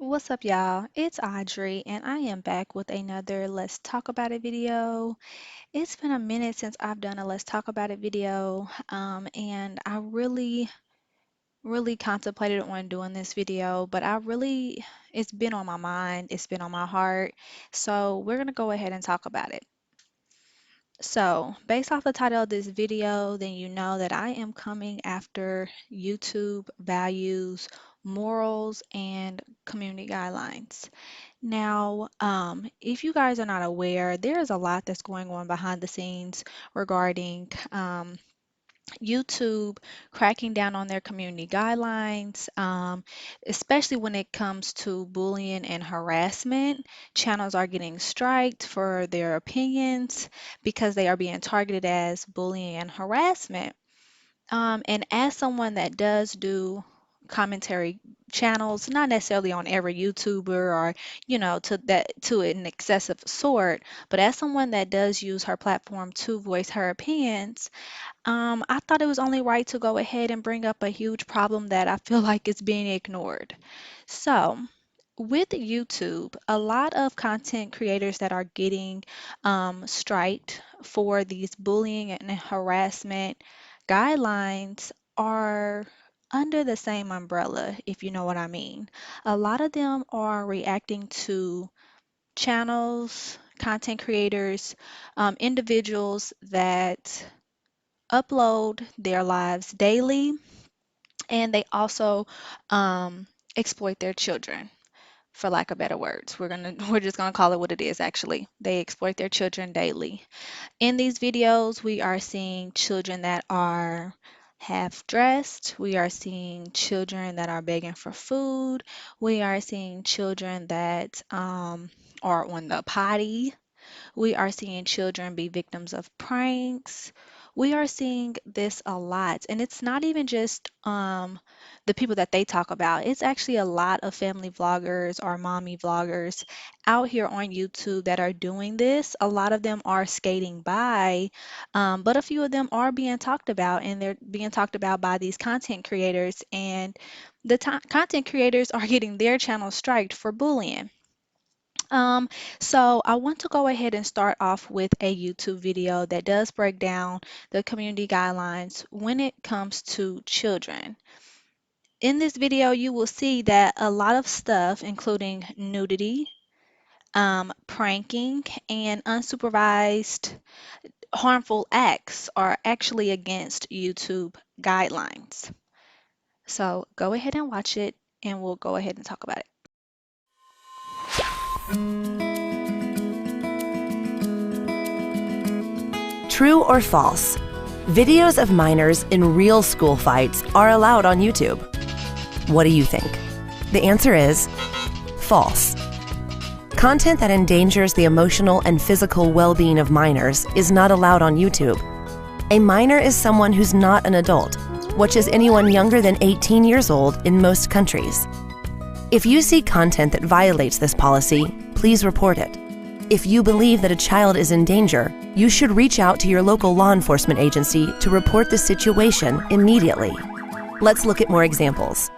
What's up, y'all? It's Audrey, and I am back with another Let's Talk About It video. It's been a minute since I've done a Let's Talk About It video, and I really contemplated on doing this video, but it's been on my mind, it's been on my heart, so we're gonna go ahead and talk about it. So, based off the title of this video, then you know that I am coming after YouTube values, morals, and community guidelines. Now, if you guys are not aware, there is a lot that's going on behind the scenes regarding YouTube cracking down on their community guidelines, especially when it comes to bullying and harassment. Channels are getting striked for their opinions because they are being targeted as bullying and harassment. And as someone that does do commentary channels, not necessarily on every YouTuber or, to an excessive sort, but as someone that does use her platform to voice her opinions, I thought it was only right to go ahead and bring up a huge problem that I feel like is being ignored. So, with YouTube, a lot of content creators that are getting striked for these bullying and harassment guidelines are under the same umbrella, if you know what I mean. A lot of them are reacting to channels, content creators, individuals that upload their lives daily, and they also exploit their children, for lack of better words. We're just gonna call it what it is actually. They exploit their children daily. In these videos, we are seeing children that are half dressed. We are seeing children that are begging for food. We are seeing children that are on the potty. We are seeing children be victims of pranks. We are seeing this a lot. And it's not even just the people that they talk about. It's actually a lot of family vloggers or mommy vloggers out here on YouTube that are doing this. A lot of them are skating by, but a few of them are being talked about, and they're being talked about by these content creators. And the content creators are getting their channel striked for bullying. Um, so I want to go ahead and start off with a YouTube video that does break down the community guidelines when it comes to children. In this video, you will see that a lot of stuff, including nudity, pranking, and unsupervised harmful acts, are actually against YouTube guidelines. So go ahead and watch it, and we'll go ahead and talk about it. True or false? Videos of minors in real school fights are allowed on YouTube. What do you think? The answer is false. Content that endangers the emotional and physical well-being of minors is not allowed on YouTube. A minor is someone who's not an adult, which is anyone younger than 18 years old in most countries. If you see content that violates this policy, please report it. If you believe that a child is in danger, you should reach out to your local law enforcement agency to report the situation immediately. Let's look at more examples.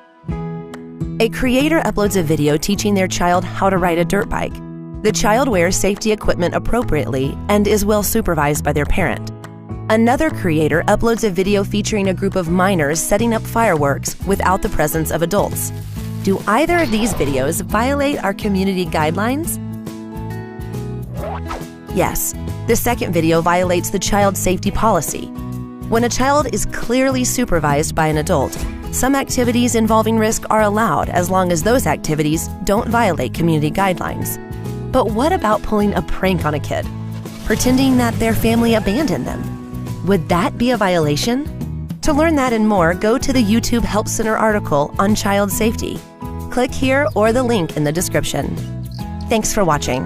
A creator uploads a video teaching their child how to ride a dirt bike. The child wears safety equipment appropriately and is well supervised by their parent. Another creator uploads a video featuring a group of minors setting up fireworks without the presence of adults. Do either of these videos violate our community guidelines? Yes, the second video violates the child safety policy. When a child is clearly supervised by an adult, some activities involving risk are allowed as long as those activities don't violate community guidelines. But what about pulling a prank on a kid? Pretending that their family abandoned them? Would that be a violation? To learn that and more, go to the YouTube Help Center article on child safety. Click here or the link in the description. Thanks for watching.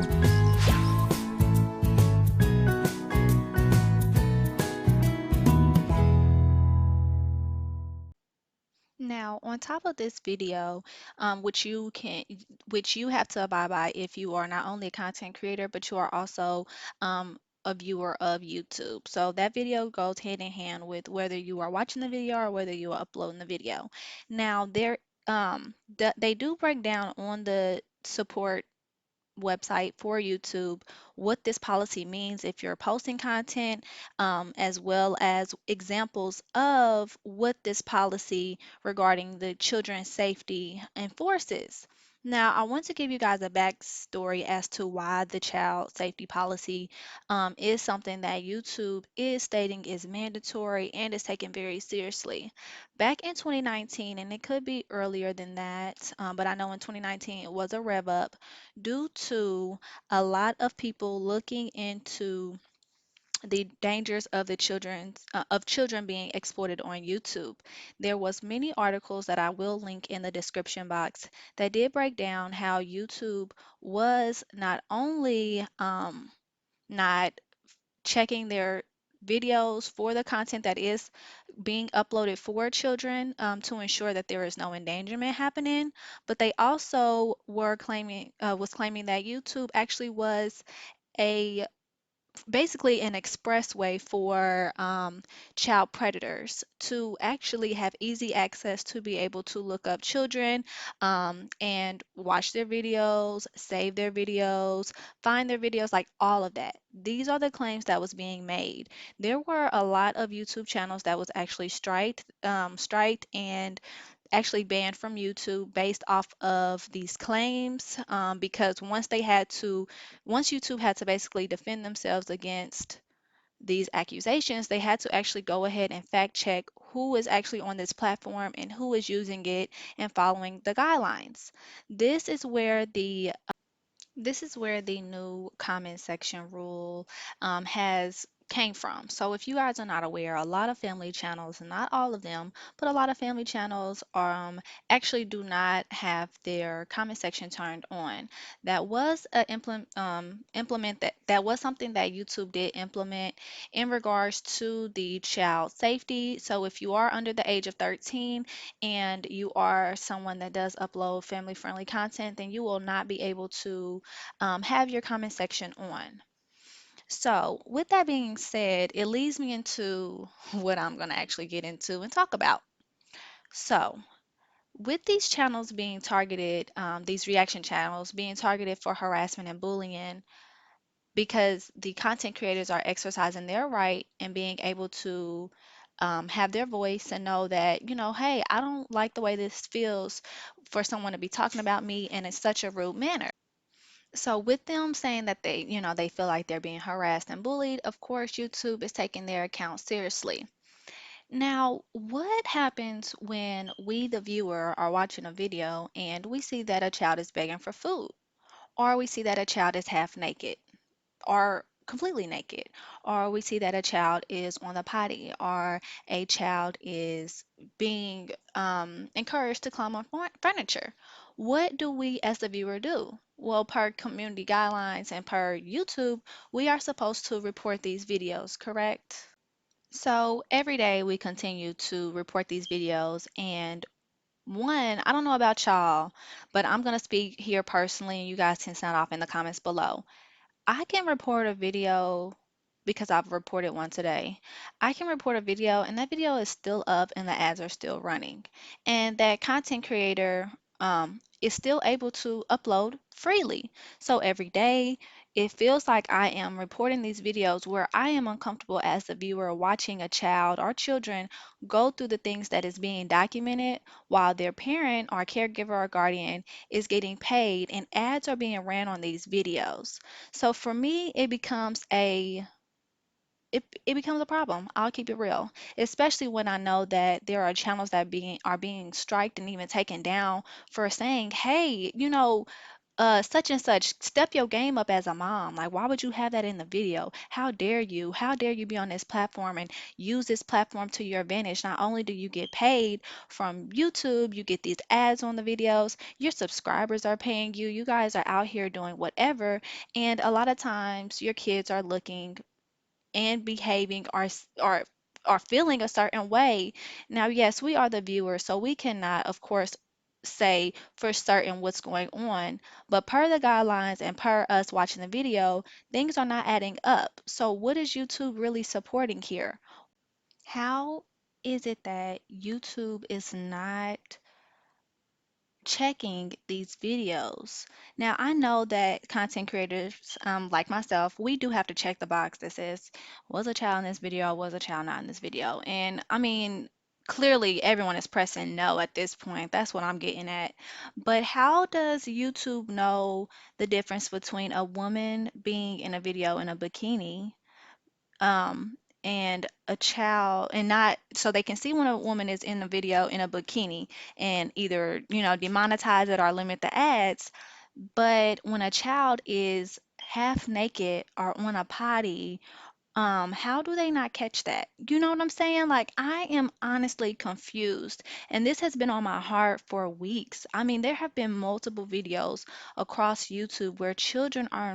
Now, on top of this video, which you have to abide by if you are not only a content creator, but you are also a viewer of YouTube. So that video goes hand in hand with whether you are watching the video or whether you are uploading the video. Now, there they do break down on the support website for YouTube what this policy means if you're posting content, as well as examples of what this policy regarding the children's safety enforces. Now, I want to give you guys a backstory as to why the child safety policy is something that YouTube is stating is mandatory and is taken very seriously. Back in 2019, and it could be earlier than that, but I know in 2019 it was a rev up due to a lot of people looking into the dangers of the children being exploited on YouTube. There was many articles that I will link in the description box that did break down how YouTube was not only not checking their videos for the content that is being uploaded for children, to ensure that there is no endangerment happening, but they also were claiming was claiming that YouTube actually was a basically an expressway for child predators to actually have easy access to be able to look up children, and watch their videos, save their videos, find their videos, like all of that. These are the claims that was being made. There were a lot of YouTube channels that was actually striked and actually banned from YouTube based off of these claims, because once YouTube had to basically defend themselves against these accusations, they had to actually go ahead and fact check who is actually on this platform and who is using it and following the guidelines. This is where the this is where the new comment section rule has came from. So if you guys are not aware, a lot of family channels, not all of them, but a lot of family channels actually do not have their comment section turned on. That was a implement that was something that YouTube did implement in regards to the child safety. So if you are under the age of 13 and you are someone that does upload family friendly content, then you will not be able to have your comment section on. So, with that being said, it leads me into what I'm going to actually get into and talk about. So, with these channels being targeted, these reaction channels being targeted for harassment and bullying, because the content creators are exercising their right and being able to have their voice and know that, hey, I don't like the way this feels for someone to be talking about me in such a rude manner. So with them saying that they feel like they're being harassed and bullied, of course, YouTube is taking their account seriously. Now, what happens when we, the viewer, are watching a video and we see that a child is begging for food, or we see that a child is half naked, or completely naked, or we see that a child is on the potty, or a child is being encouraged to climb on furniture? What do we as the viewer do? Well, per community guidelines and per YouTube, we are supposed to report these videos, correct? So every day we continue to report these videos, and one, I don't know about y'all, but I'm going to speak here personally, and you guys can sound off in the comments below. I can report a video because I've reported one today. I can report a video and that video is still up and the ads are still running. And that content creator is still able to upload freely. So every day, it feels like I am reporting these videos where I am uncomfortable as the viewer watching a child or children go through the things that is being documented while their parent or caregiver or guardian is getting paid and ads are being ran on these videos. So for me, it becomes a problem. I'll keep it real, especially when I know that there are channels that being striked and even taken down for saying, "Hey, such and such, step your game up as a mom. Like, why would you have that in the video? How dare you? How dare you be on this platform and use this platform to your advantage? Not only do you get paid from YouTube, you get these ads on the videos, your subscribers are paying you, you guys are out here doing whatever, and a lot of times your kids are looking and behaving or feeling a certain way. Now, yes, we are the viewers, so we cannot, of course, say for certain what's going on, but per the guidelines and per us watching the video, things are not adding up. So, what is YouTube really supporting here? How is it that YouTube is not checking these videos. Now, I know that content creators, like myself, we do have to check the box that says, was a child in this video, was a child not in this video? And I mean, clearly everyone is pressing no at this point. That's what I'm getting at. But how does YouTube know the difference between a woman being in a video in a bikini um, and a child, and not so they can see when a woman is in a video in a bikini and either, demonetize it or limit the ads. But when a child is half naked or on a potty, how do they not catch that? You know what I'm saying? Like, I am honestly confused, and this has been on my heart for weeks. I mean, there have been multiple videos across YouTube where children are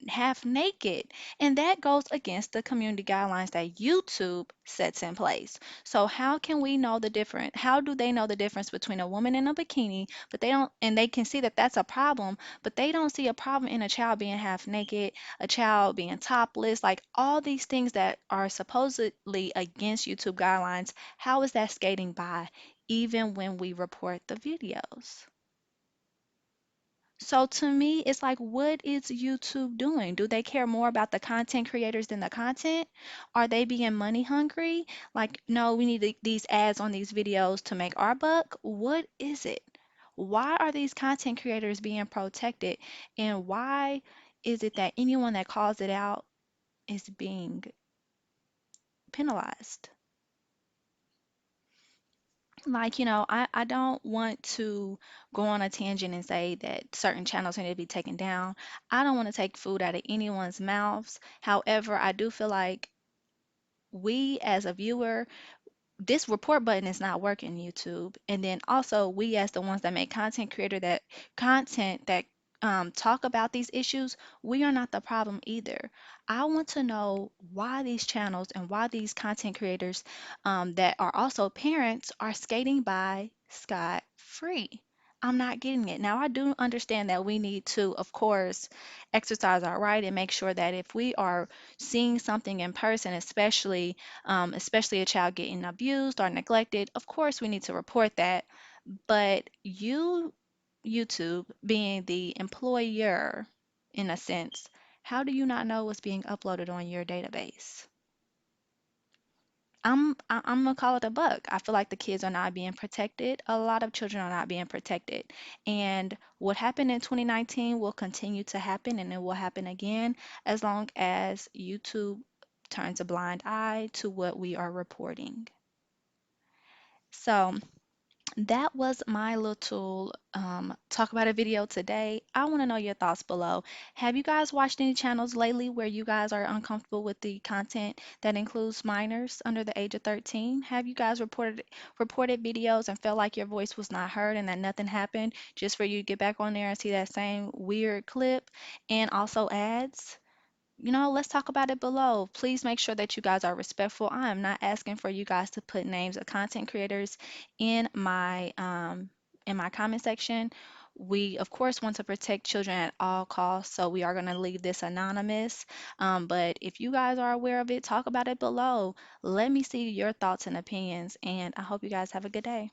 half naked, and that goes against the community guidelines that YouTube sets in place. So how can we know the difference? How do they know the difference between a woman in a bikini, but they don't, and they can see that that's a problem, but they don't see a problem in a child being half naked, a child being topless, like all these things that are supposedly against YouTube guidelines. How is that skating by, even when we report the videos? So to me, it's like, what is YouTube doing? Do they care more about the content creators than the content? Are they being money hungry? Like, no, we need these ads on these videos to make our buck. What is it? Why are these content creators being protected? And why is it that anyone that calls it out is being penalized? Like, I don't want to go on a tangent and say that certain channels need to be taken down. I don't want to take food out of anyone's mouths. However, I do feel like we as a viewer, this report button is not working, YouTube. And then also we as the ones that make content that talk about these issues, we are not the problem either. I want to know why these channels and why these content creators that are also parents are skating by scot free. I'm not getting it. Now, I do understand that we need to, of course, exercise our right and make sure that if we are seeing something in person, especially a child getting abused or neglected, of course we need to report that. But YouTube, being the employer in a sense, how do you not know what's being uploaded on your database? I'm gonna call it a bug. I feel like the kids are not being protected. A lot of children are not being protected. And what happened in 2019 will continue to happen, and it will happen again as long as YouTube turns a blind eye to what we are reporting. So that was my little talk about a video today. I want to know your thoughts below. Have you guys watched any channels lately where you guys are uncomfortable with the content that includes minors under the age of 13? Have you guys reported videos and felt like your voice was not heard and that nothing happened just for you to get back on there and see that same weird clip and also ads? Let's talk about it below. Please make sure that you guys are respectful. I am not asking for you guys to put names of content creators in my comment section. We of course want to protect children at all costs, so we are going to leave this anonymous. But if you guys are aware of it, talk about it below. Let me see your thoughts and opinions, and I hope you guys have a good day.